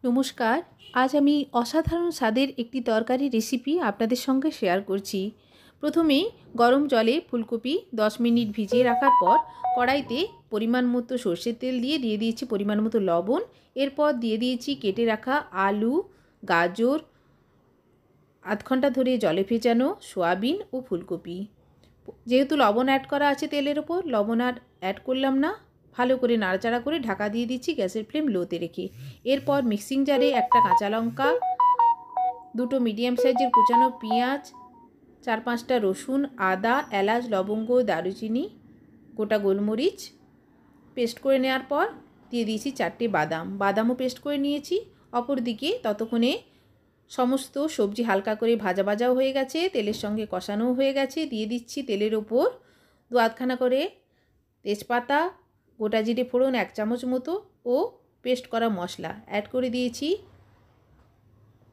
নমস্কার। আজ আমি অসাধারণ স্বাদের একটি তরকারি রেসিপি আপনাদের সঙ্গে শেয়ার করছি। প্রথমেই গরম জলে ফুলকপি 10 মিনিট ভিজিয়ে রাখার পর কড়াইতে পরিমাণ মতো সর্ষের তেল দিয়ে দিয়েছি পরিমাণ মতো লবণ। এরপর দিয়ে দিয়েছি কেটে রাখা আলু, গাজর, আধ ঘন্টা ধরে জলে ভেজানো সয়াবিন ও ফুলকপি। যেহেতু লবণ অ্যাড করা আছে তেলের ওপর, লবণ আর অ্যাড করলাম না। ভালো করে নাড়াচাড়া করে ঢাকা দিয়ে দিচ্ছি গ্যাসের ফ্লেম লোতে রেখে। এরপর মিক্সিং জারে একটা কাঁচা লঙ্কা, দুটো মিডিয়াম সাইজের কুচানো পেঁয়াজ, 4-5টা রসুন, আদা, এলাচ, লবঙ্গ, দারুচিনি, গোটা গোলমরিচ পেস্ট করে নেওয়ার পর দিয়ে দিয়েছি 4টে বাদামও পেস্ট করে নিয়েছি। অপরদিকে ততক্ষণে সমস্ত সবজি হালকা করে ভাজাও হয়ে গেছে, তেলের সঙ্গে কষানোও হয়ে গেছে। দিয়ে দিচ্ছি তেলের ওপর 2-আধখানা করে তেজপাতা, গোটা জিরে ফোড়ন 1 চামচ মতো ও পেস্ট করা মশলা অ্যাড করে দিয়েছি।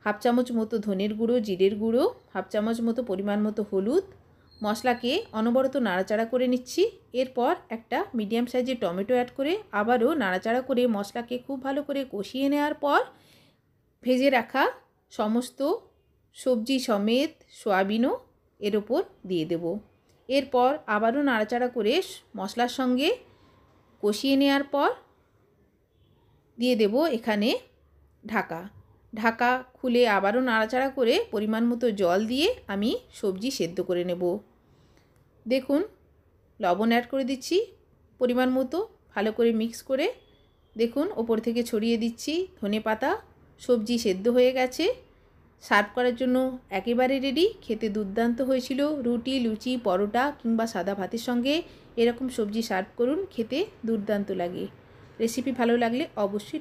1/2 চামচ মতো ধনের গুঁড়ো, জিরের গুঁড়ো, 1/2 চামচ মতো পরিমাণ মতো হলুদ। মশলাকে অনবরত নাড়াচাড়া করে নিচ্ছি। এরপর একটা মিডিয়াম সাইজের টমেটো অ্যাড করে আবারও নাড়াচাড়া করে মশলাকে খুব ভালো করে কষিয়ে নেওয়ার পর ভেজে রাখা সমস্ত সবজি সমেত সয়াবিনও এর ওপর দিয়ে দেব। এরপর আবারও নাড়াচাড়া করে মশলার সঙ্গে কষিয়ে নেওয়ার পর দিয়ে দেব এখানে ঢাকা খুলে আবারও নাড়াচাড়া করে পরিমাণ মতো জল দিয়ে আমি সবজি সেদ্ধ করে নেব। দেখুন লবণ অ্যাড করে দিচ্ছি পরিমাণ মতো, ভালো করে মিক্স করে দেখুন ওপর থেকে ছড়িয়ে দিচ্ছি ধনেপাতা। সবজি সেদ্ধ হয়ে গেছে, সার্ভ করার জন্য একেবারে রেডি। খেতে দুর্দান্ত হয়েছিল। রুটি, লুচি, পরোটা কিংবা সাদা ভাতের সঙ্গে এরকম সবজি সার্ভ করুন, খেতে দুর্দান্ত লাগে। রেসিপি ভালো লাগলে অবশ্যই